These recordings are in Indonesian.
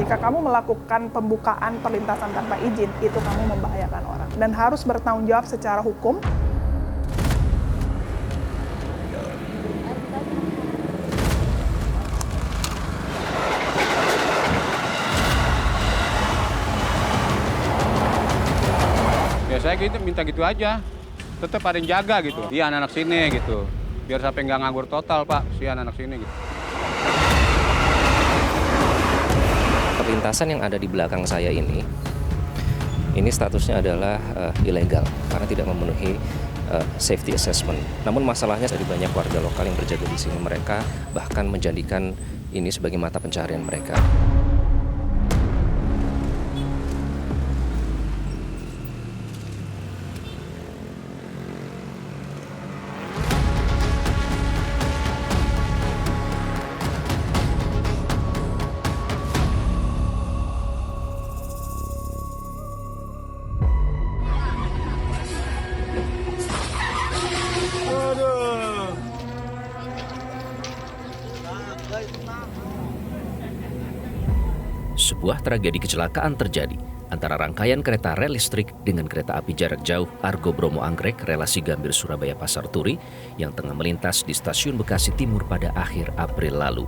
Jika kamu melakukan pembukaan perlintasan tanpa izin, itu kamu membahayakan orang dan harus bertanggung jawab secara hukum. Ya saya gitu minta gitu aja, tetap ada yang jaga gitu. Iya anak-anak sini gitu, biar sampai nggak nganggur total Pak, si anak-anak sini gitu. Perlintasan yang ada di belakang saya ini statusnya adalah ilegal karena tidak memenuhi safety assessment. Namun masalahnya dari banyak warga lokal yang berjaga di sini, mereka bahkan menjadikan ini sebagai mata pencaharian mereka. Sebuah tragedi kecelakaan terjadi antara rangkaian kereta rel listrik dengan kereta api jarak jauh Argo Bromo Anggrek relasi Gambir Surabaya Pasar Turi yang tengah melintas di stasiun Bekasi Timur pada akhir April lalu.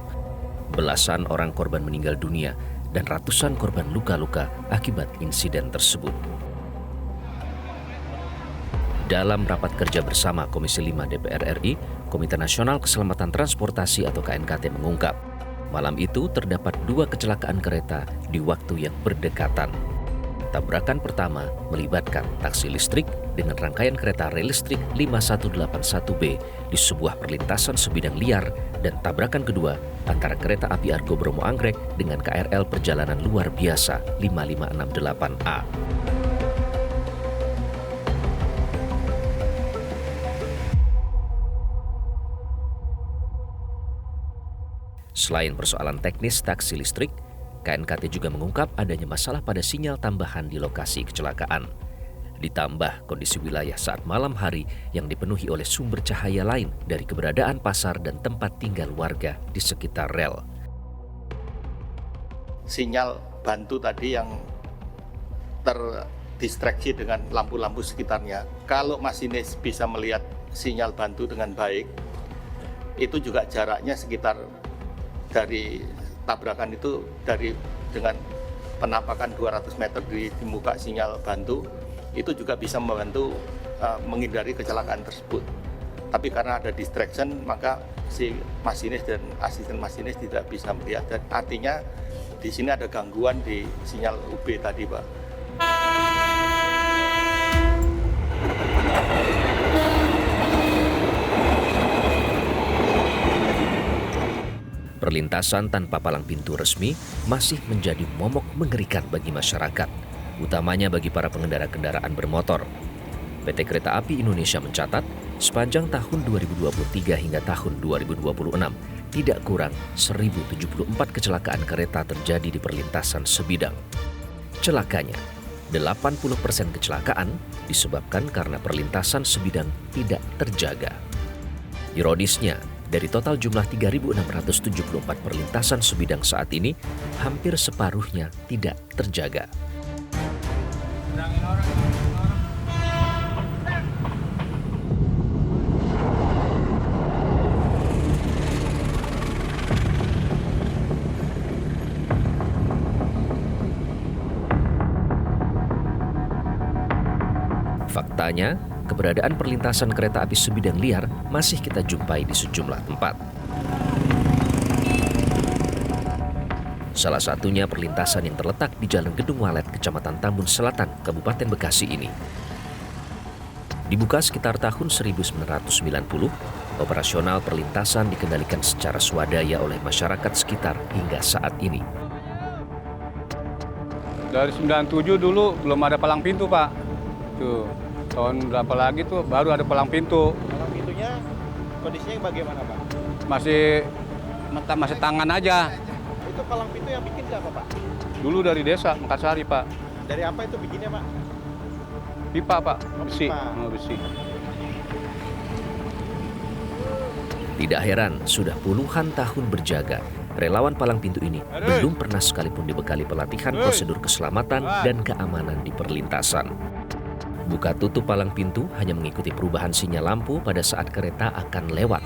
Belasan orang korban meninggal dunia dan ratusan korban luka-luka akibat insiden tersebut. Dalam rapat kerja bersama Komisi 5 DPR RI, Komite Nasional Keselamatan Transportasi atau KNKT mengungkap, malam itu terdapat 2 kecelakaan kereta di waktu yang berdekatan. Tabrakan pertama melibatkan taksi listrik dengan rangkaian kereta rel listrik 5181B di sebuah perlintasan sebidang liar, dan tabrakan kedua antara kereta api Argo Bromo Anggrek dengan KRL perjalanan luar biasa 5568A. Selain persoalan teknis taksi listrik, KNKT juga mengungkap adanya masalah pada sinyal tambahan di lokasi kecelakaan. Ditambah kondisi wilayah saat malam hari yang dipenuhi oleh sumber cahaya lain dari keberadaan pasar dan tempat tinggal warga di sekitar rel. Sinyal bantu tadi yang terdistraksi dengan lampu-lampu sekitarnya. Kalau masinis bisa melihat sinyal bantu dengan baik, itu juga jaraknya sekitar dari tabrakan itu dengan penampakan 200 meter di muka sinyal bantu, itu juga bisa membantu menghindari kecelakaan tersebut. Tapi karena ada distraction, maka si masinis dan asisten masinis tidak bisa melihat. Dan artinya di sini ada gangguan di sinyal UB tadi, Pak. Perlintasan tanpa palang pintu resmi masih menjadi momok mengerikan bagi masyarakat, utamanya bagi para pengendara kendaraan bermotor. PT Kereta Api Indonesia mencatat, sepanjang tahun 2023 hingga tahun 2026, tidak kurang 1.074 kecelakaan kereta terjadi di perlintasan sebidang. Celakanya, 80% kecelakaan disebabkan karena perlintasan sebidang tidak terjaga. Ironisnya, dari total jumlah 3.674 perlintasan sebidang saat ini, hampir separuhnya tidak terjaga. Faktanya, keberadaan perlintasan kereta api sebidang liar masih kita jumpai di sejumlah tempat. Salah satunya perlintasan yang terletak di Jalan Gedung Walet, Kecamatan Tambun Selatan, Kabupaten Bekasi ini. Dibuka sekitar tahun 1990, operasional perlintasan dikendalikan secara swadaya oleh masyarakat sekitar hingga saat ini. Dari 97 dulu belum ada palang pintu, Pak. Tuh, tahun berapa lagi tuh baru ada palang pintu. Palang pintunya kondisinya bagaimana, Pak? Masih tangan aja. Itu palang pintu yang bikin siapa, Pak? Dulu dari desa Mekarsari, Pak. Dari apa itu bikinnya, Pak? Pipa, Pak. Besi. Pipa. Besi. Tidak heran sudah puluhan tahun berjaga, Relawan palang pintu ini belum pernah sekalipun dibekali pelatihan prosedur keselamatan dan keamanan di perlintasan. Buka tutup palang pintu hanya mengikuti perubahan sinyal lampu pada saat kereta akan lewat.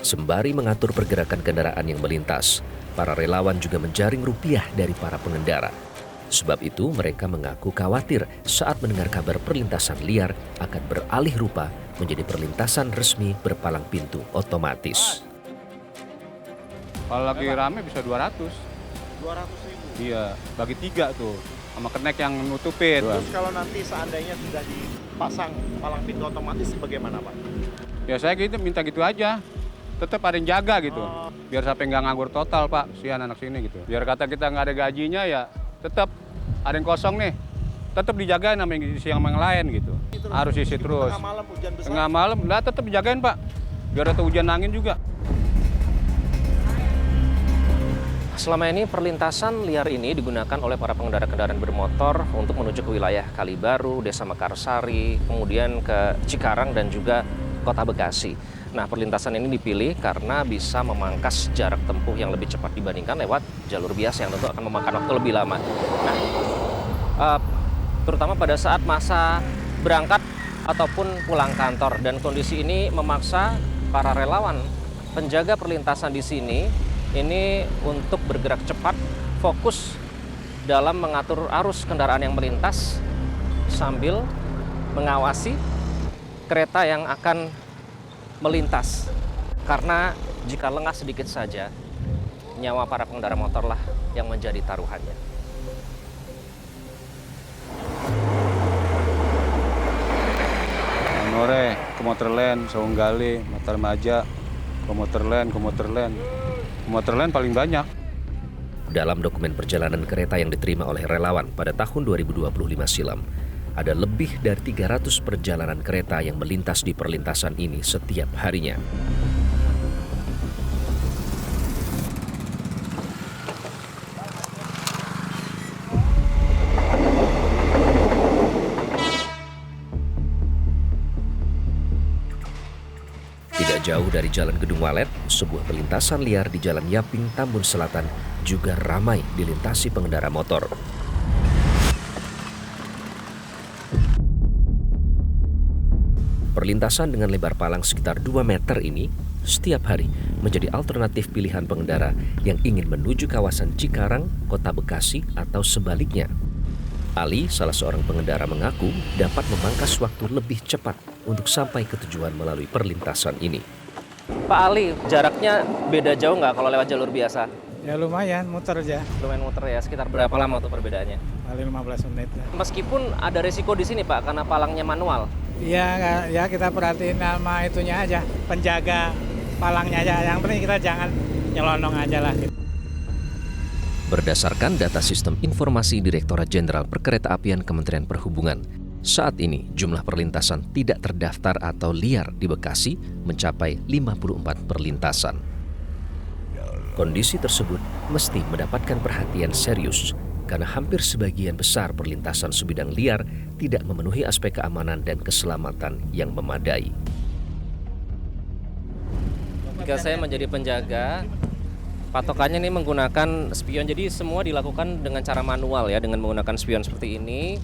Sembari mengatur pergerakan kendaraan yang melintas, para relawan juga menjaring rupiah dari para pengendara. Sebab itu mereka mengaku khawatir saat mendengar kabar perlintasan liar akan beralih rupa menjadi perlintasan resmi berpalang pintu otomatis. Kalau lagi rame bisa 200. 200.000. Iya, bagi 3 tuh. Sama kenek yang nutupin. Terus kalau nanti seandainya sudah dipasang palang pintu otomatis bagaimana, Pak? Ya saya gitu minta gitu aja. Tetap ada yang jaga gitu. Biar sampai nggak nganggur total, Pak. Si anak sini gitu. Biar kata kita nggak ada gajinya ya tetap ada yang kosong nih. Tetap dijagain sama yang lain gitu. Harus isi terus. Tengah malam hujan besar. Tengah malam, lah tetap dijagain, Pak. Biar ada hujan angin juga. Selama ini perlintasan liar ini digunakan oleh para pengendara kendaraan bermotor untuk menuju ke wilayah Kalibaru, Desa Mekarsari, kemudian ke Cikarang dan juga Kota Bekasi. Nah, perlintasan ini dipilih karena bisa memangkas jarak tempuh yang lebih cepat dibandingkan lewat jalur biasa yang tentu akan memakan waktu lebih lama. Nah, terutama pada saat masa berangkat ataupun pulang kantor, dan kondisi ini memaksa para relawan penjaga perlintasan di sini ini untuk bergerak cepat, fokus dalam mengatur arus kendaraan yang melintas sambil mengawasi kereta yang akan melintas. Karena jika lengah sedikit saja, nyawa para pengendara motor lah yang menjadi taruhannya. Nore, komuter lain, Saunggali, Mata Remaja, komuter lain paling banyak. Dalam dokumen perjalanan kereta yang diterima oleh relawan pada tahun 2025 silam, ada lebih dari 300 perjalanan kereta yang melintas di perlintasan ini setiap harinya. Tidak jauh dari Jalan Gedung Walet, sebuah perlintasan liar di Jalan Yaping, Tambun Selatan juga ramai dilintasi pengendara motor. Perlintasan dengan lebar palang sekitar 2 meter ini setiap hari menjadi alternatif pilihan pengendara yang ingin menuju kawasan Cikarang, Kota Bekasi, atau sebaliknya. Ali, salah seorang pengendara, mengaku dapat memangkas waktu lebih cepat untuk sampai ke tujuan melalui perlintasan ini. Pak Ali, jaraknya beda jauh nggak kalau lewat jalur biasa? Ya lumayan, muter aja. Lumayan muter ya, sekitar berapa lama tuh perbedaannya? Paling 15 menit lah. Meskipun ada resiko di sini Pak, karena palangnya manual. Iya, ya kita perhatiin nama itunya aja, penjaga palangnya aja. Yang penting kita jangan nyelonong aja lah. Berdasarkan data Sistem Informasi Direktorat Jenderal Perkeretaapian Kementerian Perhubungan, saat ini jumlah perlintasan tidak terdaftar atau liar di Bekasi mencapai 54 perlintasan. Kondisi tersebut mesti mendapatkan perhatian serius karena hampir sebagian besar perlintasan sebidang liar tidak memenuhi aspek keamanan dan keselamatan yang memadai. Jika saya menjadi penjaga, patokannya ini menggunakan spion. Jadi semua dilakukan dengan cara manual ya, dengan menggunakan spion seperti ini.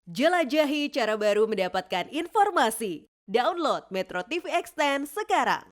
Jelajahi cara baru mendapatkan informasi. Download Metro TV Extend sekarang.